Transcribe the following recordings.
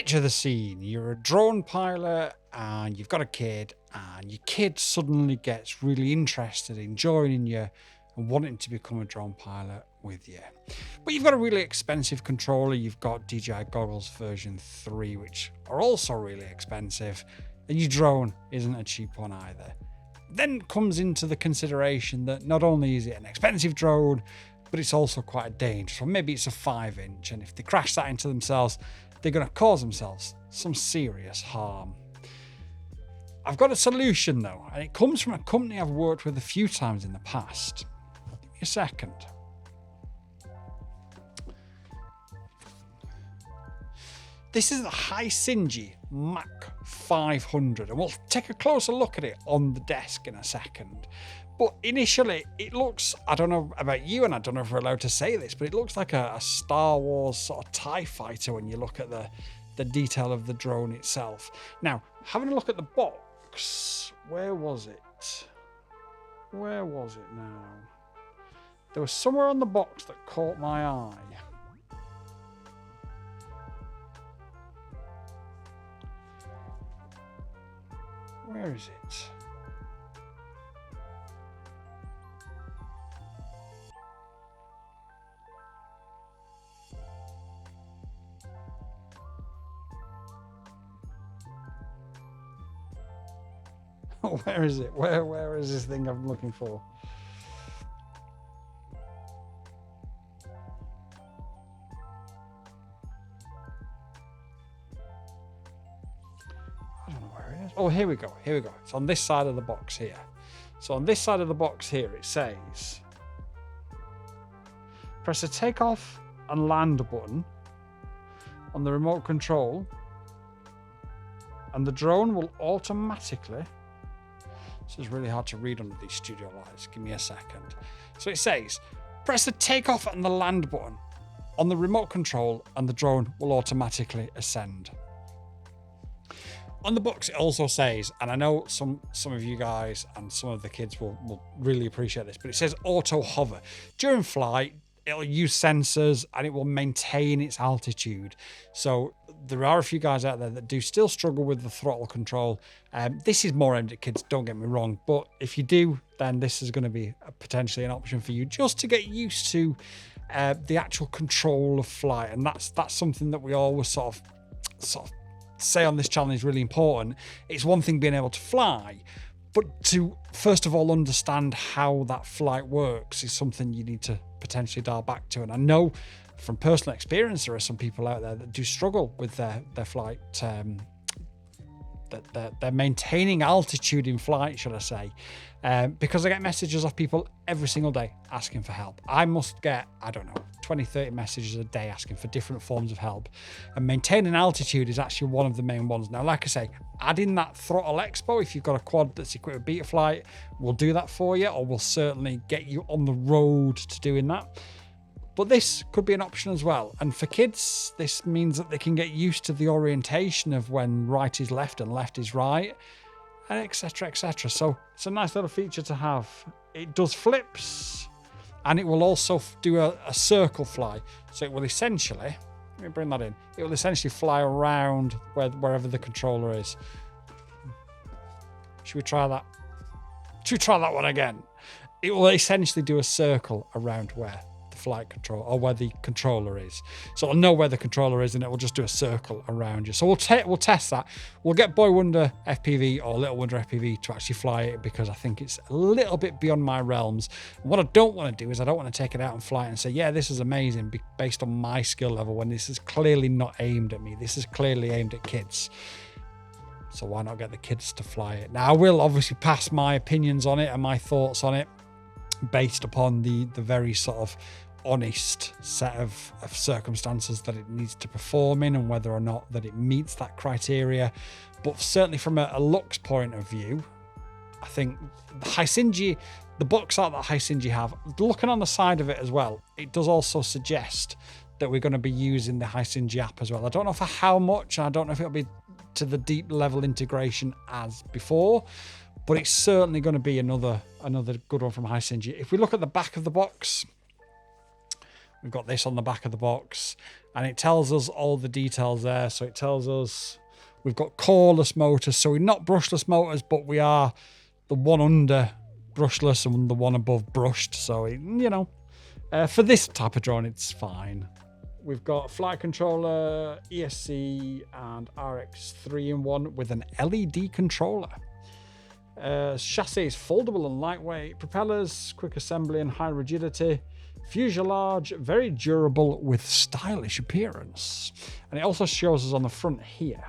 Picture the scene. You're a drone pilot and you've got a kid, and your kid suddenly gets really interested in joining you and wanting to become a drone pilot with you. But you've got a really expensive controller. You've got DJI Goggles version 3, which are also really expensive, and your drone isn't a cheap one either. Then comes into the consideration that not only is it an expensive drone, but it's also quite dangerous. Or maybe it's a 5-inch, and if they crash that into themselves, they're going to cause themselves some serious harm. I've got a solution though, and it comes from a company I've worked with a few times in the past. Give me a second. This is the Hisingy Mach500, and we'll take a closer look at it on the desk in a second. But initially, it looks, I don't know about you, and I don't know if we're allowed to say this, but it looks like a Star Wars sort of TIE fighter when you look at the detail of the drone itself. Now, having a look at the box, where was it? Where was it now? There was somewhere on the box that caught my eye. Where is it? Where is it? Where is this thing I'm looking for? I don't know where it is. Oh, here we go. Here we go. It's on this side of the box here. So on this side of the box here, it says, press the takeoff and land button on the remote control, and the drone will automatically... This is really hard to read under these studio lights. Give me a second. So it says, press the takeoff and the land button on the remote control and the drone will automatically ascend. On the box, it also says, and I know some of you guys and some of the kids will really appreciate this, but it says auto hover. During flight, it'll use sensors and it will maintain its altitude. So there are a few guys out there that do still struggle with the throttle control. This is more aimed at kids, don't get me wrong, but if you do, then this is going to be potentially an option for you just to get used to the actual control of flight. And that's something that we always sort of say on this channel is really important. It's one thing being able to fly, but to first of all understand how that flight works is something you need to potentially dial back to. And I know from personal experience there are some people out there that do struggle with their flight, that they're maintaining altitude in flight, should I say, because I get messages of people every single day asking for help. I must get, I don't know, 20-30 messages a day asking for different forms of help, and maintaining altitude is actually one of the main ones. Now, like I say, adding that throttle expo, if you've got a quad that's equipped with Betaflight, we'll do that for you, or we'll certainly get you on the road to doing that. But this could be an option as well. And for kids, this means that they can get used to the orientation of when right is left and left is right, and etc, etc. So it's a nice little feature to have. It does flips, and it will also do a circle fly. So it will essentially, let me bring that in, it will essentially fly around wherever the controller is. Should we try that? Should we try that one again? It will essentially do a circle around where flight control or where the controller is. So it'll know where the controller is and it will just do a circle around you. So we'll test that. We'll get Boywonder FPV or Little Wonder FPV to actually fly it, because I think it's a little bit beyond my realms. And what I don't want to do is I don't want to take it out and fly it and say, yeah, this is amazing based on my skill level, when this is clearly not aimed at me. This is clearly aimed at kids. So why not get the kids to fly it? Now, I will obviously pass my opinions on it and my thoughts on it based upon the very sort of honest set of circumstances that it needs to perform in, and whether or not that it meets that criteria. But certainly from a looks point of view, I think the Hisingy, the box art that Hisingy have, looking on the side of it as well, it does also suggest that we're going to be using the Hisingy app as well. I don't know for how much, and I don't know if it'll be to the deep level integration as before, but it's certainly going to be another good one from Hisingy. If we look at the back of the box, we've got this on the back of the box. and it tells us all the details there. So it tells us we've got coreless motors, so we're not brushless motors, but we are the one under brushless and the one above brushed. So it, you know, for this type of drone, it's fine. We've got flight controller, ESC and RX 3-in-1 with an LED controller. Chassis is foldable and lightweight. Propellers, quick assembly and high rigidity. Fuselage, very durable with stylish appearance. And it also shows us on the front here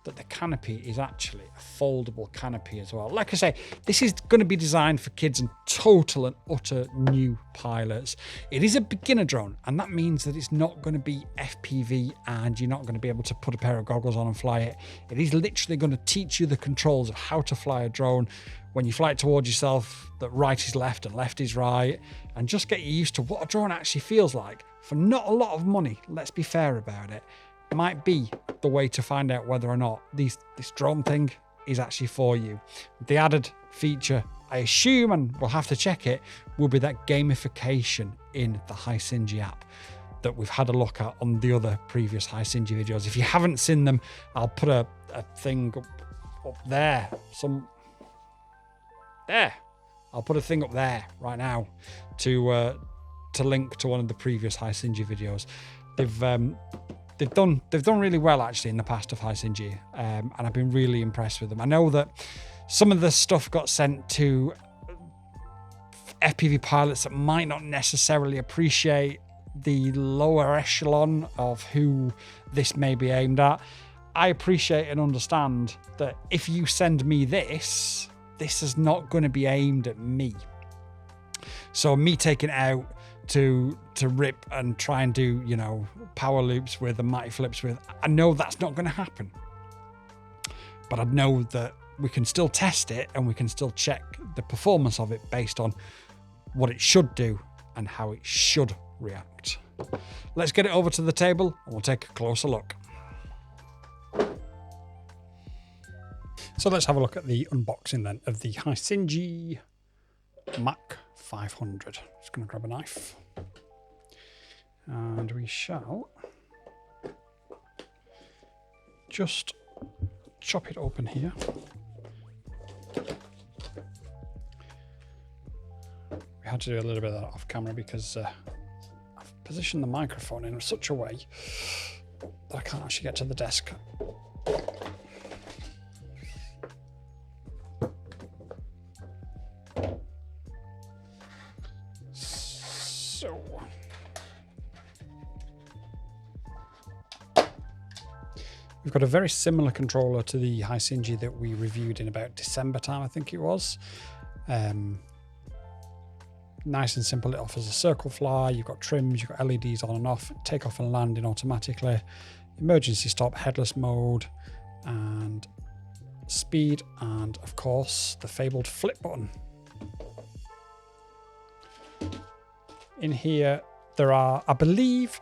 that the canopy is actually a foldable canopy as well. Like I say, this is going to be designed for kids and total and utter new pilots. It is a beginner drone, and that means that it's not going to be FPV and you're not going to be able to put a pair of goggles on and fly it. It is literally going to teach you the controls of how to fly a drone when you fly it towards yourself, that right is left and left is right, and just get you used to what a drone actually feels like for not a lot of money. Let's be fair about it. Might be the way to find out whether or not this drone thing is actually for you. The added feature, I assume, and we'll have to check it, will be that gamification in the Hisingy app that we've had a look at on the other previous Hisingy videos. If you haven't seen them, I'll put a thing up there. I'll put a thing up there right now to link to one of the previous Hisingy videos. They've done really well actually in the past of Hisingy, and I've been really impressed with them. I know that some of the stuff got sent to FPV pilots that might not necessarily appreciate the lower echelon of who this may be aimed at. I appreciate and understand that if you send me this is not going to be aimed at me. So me taking it out to rip and try and do, you know, power loops with and mighty flips with, I know that's not going to happen. But I know that we can still test it and we can still check the performance of it based on what it should do and how it should react. Let's get it over to the table and we'll take a closer look. So let's have a look at the unboxing then of the Hisingy Mach500. Just going to grab a knife and we shall just chop it open here. We had to do a little bit of that off camera because I've positioned the microphone in such a way that I can't actually get to the desk. So we've got a very similar controller to the Hisingy that we reviewed in about December time, I think it was. Nice and simple. It offers a circle fly, you've got trims, you've got LEDs on and off, take off and landing automatically, emergency stop, headless mode, and speed, and of course the fabled flip button. In here there are, I believe,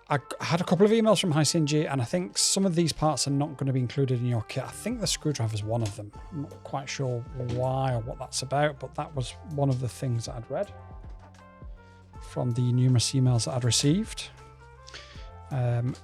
I had a couple of emails from Hisingy and I think some of these parts are not going to be included in your kit. I think the screwdriver is one of them. I'm not quite sure why or what that's about, but that was one of the things that I'd read from the numerous emails that I'd received. Probably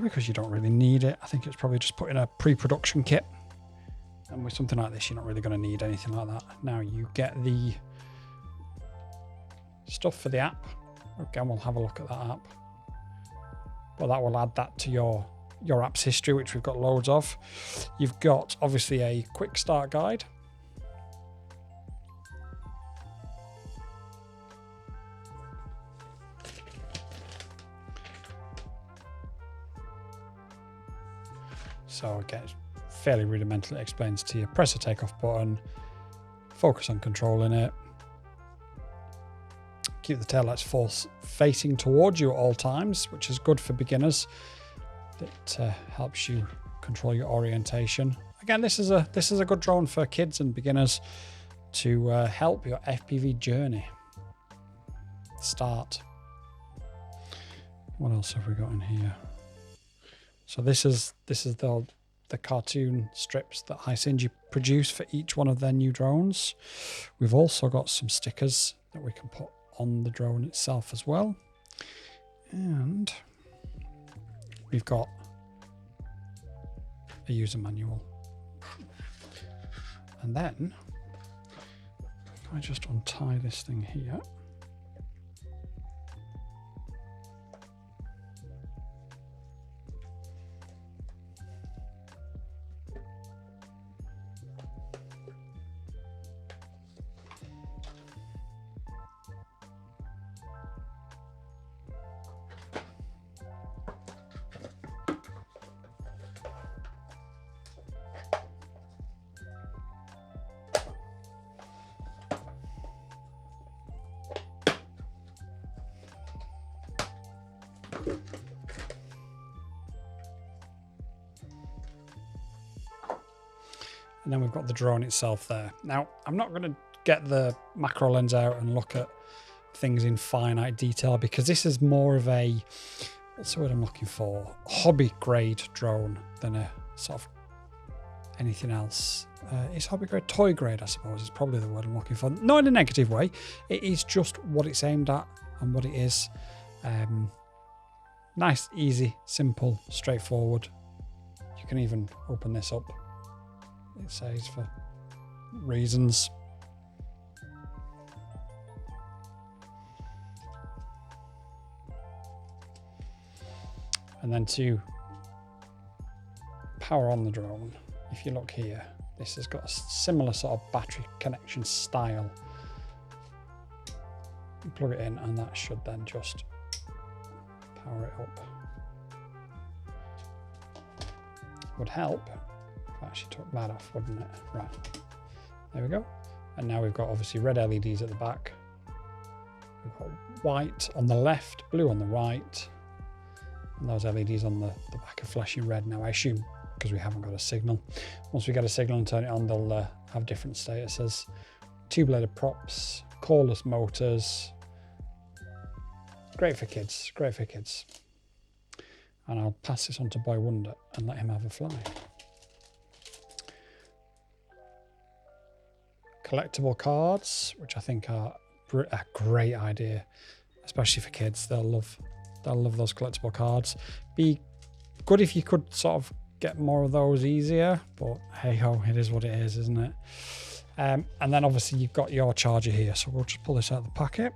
because you don't really need it. I think it's probably just put in a pre-production kit. And with something like this, you're not really going to need anything like that. Now you get the stuff for the app. Again, we'll have a look at that app. But that will add that to your app's history, which we've got loads of. You've got obviously a quick start guide. So again, it's fairly rudimental. It explains to you, press the takeoff button, focus on controlling it. Keep the taillights force facing towards you at all times, which is good for beginners. It helps you control your orientation. Again, this is a good drone for kids and beginners to help your FPV journey start. What else have we got in here? So this is the cartoon strips that Hisingy produce for each one of their new drones. We've also got some stickers that we can put on the drone itself as well. And we've got a user manual. And then I just untie this thing here. And then we've got the drone itself there. Now, I'm not going to get the macro lens out and look at things in finite detail because this is more of a, what's the word I'm looking for? Hobby grade drone than a sort of anything else. It's hobby grade, toy grade, I suppose, is probably the word I'm looking for. Not in a negative way. It is just what it's aimed at and what it is. Nice, easy, simple, straightforward. You can even open this up. It says for reasons. And then to power on the drone, if you look here, this has got a similar sort of battery connection style. You plug it in and that should then just power it up. Would help if I actually took that off, wouldn't it? Right, there we go. And now we've got obviously red LEDs at the back. We've got white on the left, blue on the right, and those LEDs on the back are flashing red now, I assume, because we haven't got a signal. Once we get a signal and turn it on, they'll have different statuses. Two-bladed props, coreless motors. Great for kids, great for kids. And I'll pass this on to Boywonder and let him have a fly. Collectible cards, which I think are a great idea, especially for kids. They'll love those collectible cards. Be good if you could sort of get more of those easier, but hey ho, it is what it is, isn't it? And then obviously you've got your charger here, so we'll just pull this out of the packet.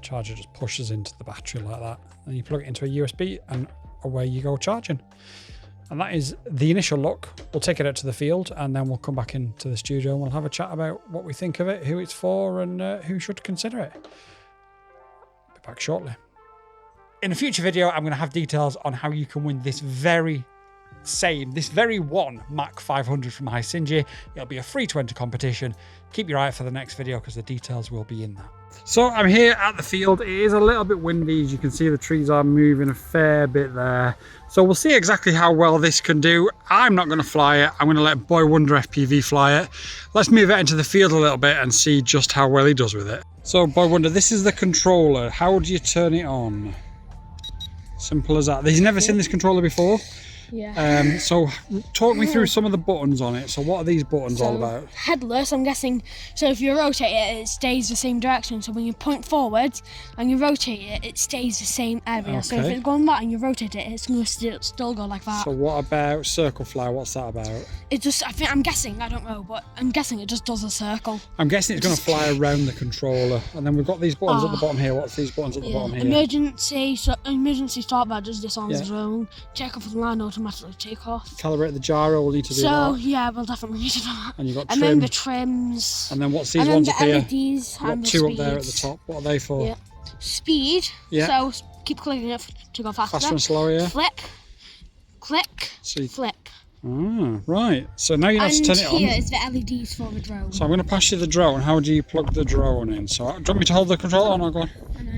Charger just pushes into the battery like that, and you plug it into a USB and away you go charging. And that is the initial look. We'll take it out to the field and then we'll come back into the studio and we'll have a chat about what we think of it, who it's for, and who should consider it. Be back shortly. In a future video, I'm going to have details on how you can win this very one Mach 500 from Hisingy. It'll be a free to enter competition. Keep your eye out for the next video because the details will be in that. So I'm here at the field. It is a little bit windy, as you can see the trees are moving a fair bit there. So we'll see exactly how well this can do. I'm not going to fly it. I'm going to let Boywonder FPV fly it. Let's move it into the field a little bit and see just how well he does with it. So Boywonder, this is the controller. How do you turn it on? Simple as that. He's never seen this controller before. Yeah. So talk me through some of the buttons on it. So what are these buttons all about? Headless, I'm guessing. So if you rotate it, it stays the same direction. So when you point forwards and you rotate it, it stays the same area. Okay. So if it's going back and you rotate it, it's going to still go like that. So what about circle fly? What's that about? It just, I'm guessing, I don't know, but I'm guessing it just does a circle. I'm guessing it's going to fly around the controller. And then we've got these buttons at the bottom here. What's these buttons at the bottom here? Emergency start bar does this on the drone. Check off the line, automatically take off. Calibrate the gyro, we'll need to do that. So yeah, we'll definitely need to do that. And you've got trim. And then the trims. And then what's these ones up here? LEDs We've got two up there at the top. What are they for? Yeah. Speed. Yeah. So keep clicking it to go faster. Faster and slower, yeah. Flick. Click. Flip. Ah, right. So now you have to turn it on. And here is the LEDs for the drone. So I'm going to pass you the drone. How do you plug the drone in? So do you want me to hold the controller on or go on?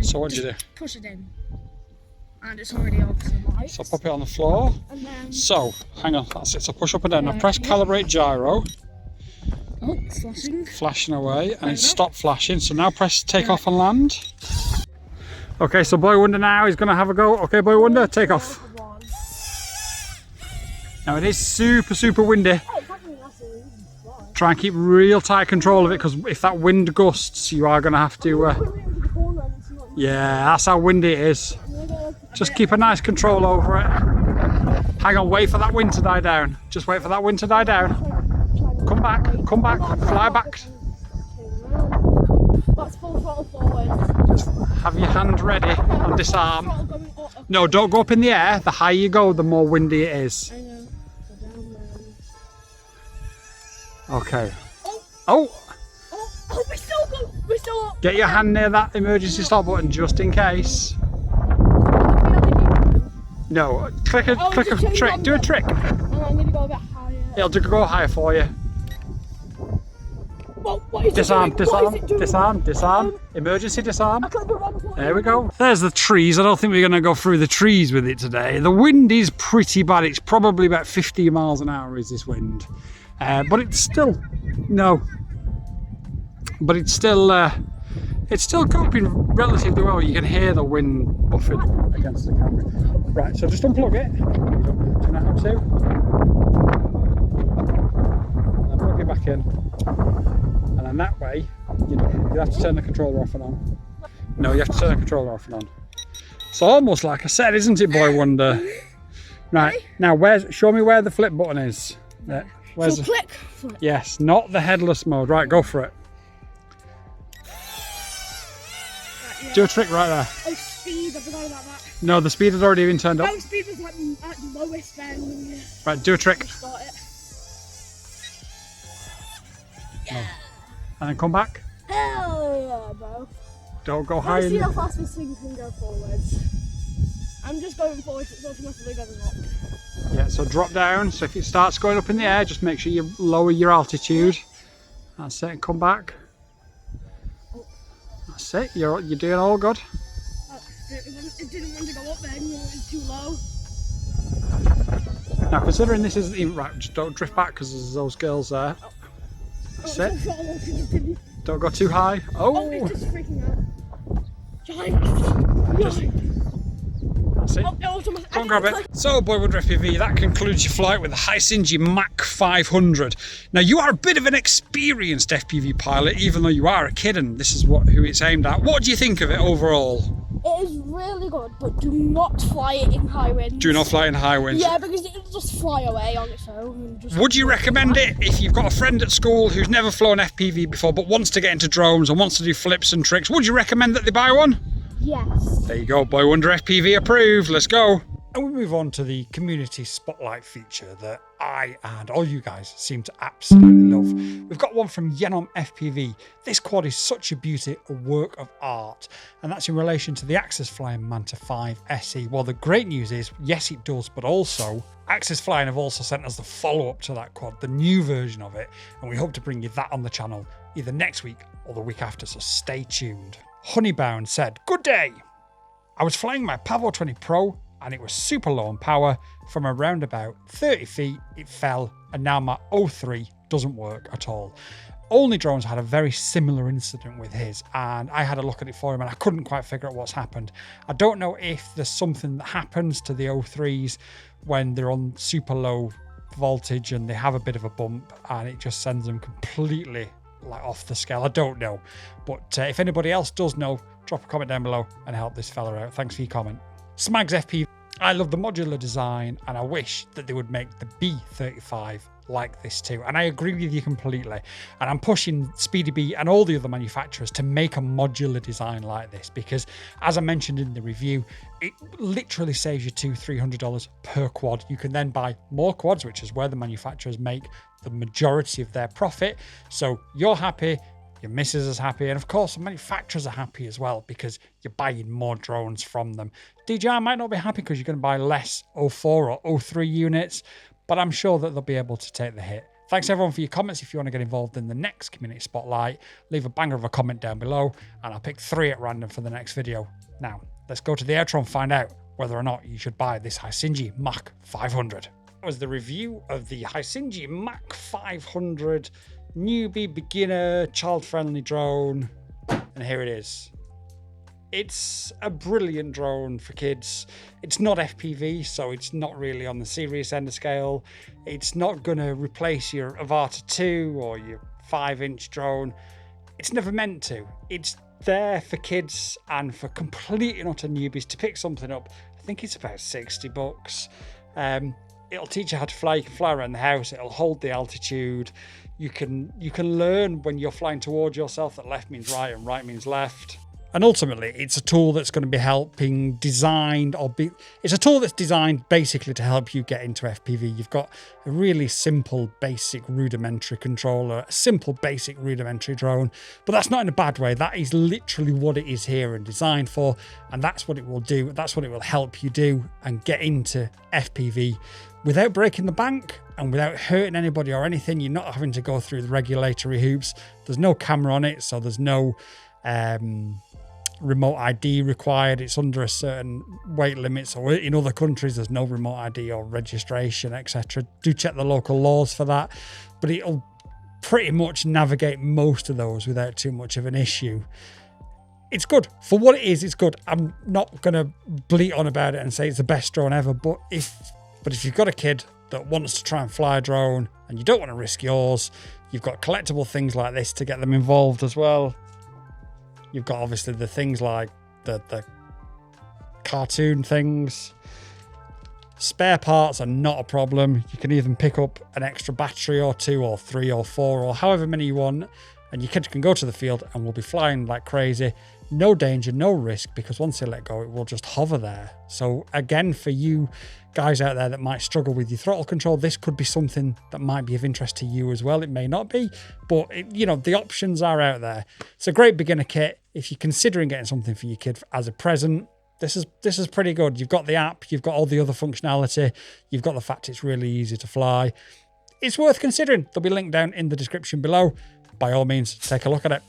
So what do you do? Push it in. And it's already on to the lights. So pop it on the floor. And then... So, hang on, that's it. So push up and down. Now press calibrate gyro. Oh, it's flashing. Flashing away, and it's stopped flashing. So now press take off and land. Okay, so Boywonder now is going to have a go. Okay, Boywonder, take off. Now it is super, super windy. Try and keep real tight control of it, because if that wind gusts, you are going to have to... yeah, that's how windy it is. Just keep a nice control over it. Hang on, wait for that wind to die down. Just wait for that wind to die down. Come back, fly back. That's full throttle forward. Just have your hand ready and disarm. No, don't go up in the air. The higher you go, the more windy it is. I know. Okay. Oh! Oh, we're still up. Get your hand near that emergency stop button just in case. No, click a trick. Do a trick. And I'm going to go a bit higher. It'll go higher for you. What is Disarm. Emergency disarm. There we go. There's the trees. I don't think we're going to go through the trees with it today. The wind is pretty bad. It's probably about 50 miles an hour is this wind. But it's still, it's still coping relatively well. You can hear the wind buffing against the camera. Right, so just unplug it. Do you know how to? And then plug it back in. And then that way, you have to turn the controller off and on. No, you have to turn the controller off and on. It's almost like I said, isn't it, Boywonder? Right, now show me where the flip button is. There. So click flip. Yes, not the headless mode. Right, go for it. Right, yeah. Do a trick right there. Oh, speed, I forgot about that. No, the speed has already been turned up. Oh, speed was like at the lowest then. Right, do a trick. Start it. Yeah. And then come back. Hell yeah, bro. Don't go high. Let's see how fast this thing can go forwards. I'm just going forwards, it's automatically going up. Yeah, so drop down. So if it starts going up in the air, just make sure you lower your altitude. That's it, and come back. That's it, you're doing all good. It didn't want to go up then, it was too low. Now considering this isn't even right, just don't drift back because there's those girls there. That's it. Don't go too high. Oh, it's just freaking out. That's it. Go and grab it. So, Boywonder FPV, that concludes your flight with the Hisingy Mach500. Now, you are a bit of an experienced FPV pilot, even though you are a kid, and this is who it's aimed at. What do you think of it overall? It is really good, but do not fly it in high winds. Do not fly in high winds? Yeah, because it'll just fly away on its own. Would you recommend it if you've got a friend at school who's never flown FPV before, but wants to get into drones and wants to do flips and tricks? Would you recommend that they buy one? Yes. There you go, Boywonder FPV approved. Let's go. And we move on to the community spotlight feature that I and all you guys seem to absolutely love. We've got one from Hisingy FPV. This quad is such a beauty, a work of art, and that's in relation to the Axis Flying Manta 5 SE. Well, the great news is, yes, it does, but also Axis Flying have also sent us the follow-up to that quad, the new version of it, and we hope to bring you that on the channel either next week or the week after, so stay tuned. Honeybound said, "Good day. I was flying my Pavo 20 Pro and it was super low on power. From around about 30 feet, it fell, and now my 03 doesn't work at all. Only Drones had a very similar incident with his, and I had a look at it for him and I couldn't quite figure out what's happened. I don't know if there's something that happens to the 03s when they're on super low voltage and they have a bit of a bump and it just sends them completely like off the scale. I don't know, but if anybody else does know, drop a comment down below and help this fella out. Thanks for your comment. Smags FPV, I love the modular design and I wish that they would make the B35 like this too. And I agree with you completely. And I'm pushing Speedy B and all the other manufacturers to make a modular design like this, because as I mentioned in the review, it literally saves you $200-300 per quad. You can then buy more quads, which is where the manufacturers make the majority of their profit. So you're happy, your missus is happy, and of course the manufacturers are happy as well because you're buying more drones from them. DJI might not be happy because you're going to buy less 04 or 03 units, but I'm sure that they'll be able to take the hit. Thanks everyone for your comments. If you want to get involved in the next community spotlight, leave a banger of a comment down below and I'll pick 3 at random for the next video. Now, let's go to the outro and find out whether or not you should buy this Hisingy Mach500. That was the review of the Hisingy Mach500 newbie, beginner, child-friendly drone, and here it is. It's a brilliant drone for kids. It's not FPV, so it's not really on the serious end of scale. It's not going to replace your Avata 2 or your 5-inch drone. It's never meant to. It's there for kids and for complete and utter newbies to pick something up. I think it's about $60. It'll teach you how to fly. You can fly around the house. It'll hold the altitude. You can learn when you're flying towards yourself that left means right and right means left. And ultimately, it's a tool that's going to be helping it's a tool that's designed basically to help you get into FPV. You've got a really simple, basic, rudimentary controller, a simple, basic, rudimentary drone, but that's not in a bad way. That is literally what it is here and designed for, and that's what it will do. That's what it will help you do and get into FPV without breaking the bank and without hurting anybody or anything. You're not having to go through the regulatory hoops. There's no camera on it, so there's no remote ID required. It's under a certain weight limit, so in other countries there's no remote ID or registration, etc. Do check the local laws for that, but it'll pretty much navigate most of those without too much of an issue. It's good for what it is. It's good. I'm not gonna bleat on about it and say it's the best drone ever, but if you've got a kid that wants to try and fly a drone and you don't want to risk yours, you've got collectible things like this to get them involved as well. You've got obviously the things like the cartoon things. Spare parts are not a problem. You can even pick up an extra battery or 2 or 3 or 4 or however many you want, and your kids can go to the field and will be flying like crazy. No danger, no risk, because once they let go, it will just hover there. So again, for you guys out there that might struggle with your throttle control, this could be something that might be of interest to you as well. It may not be, but the options are out there. It's a great beginner kit. If you're considering getting something for your kid as a present, this is pretty good. You've got the app, you've got all the other functionality, you've got the fact it's really easy to fly. It's worth considering. There'll be a link down in the description below. By all means, take a look at it.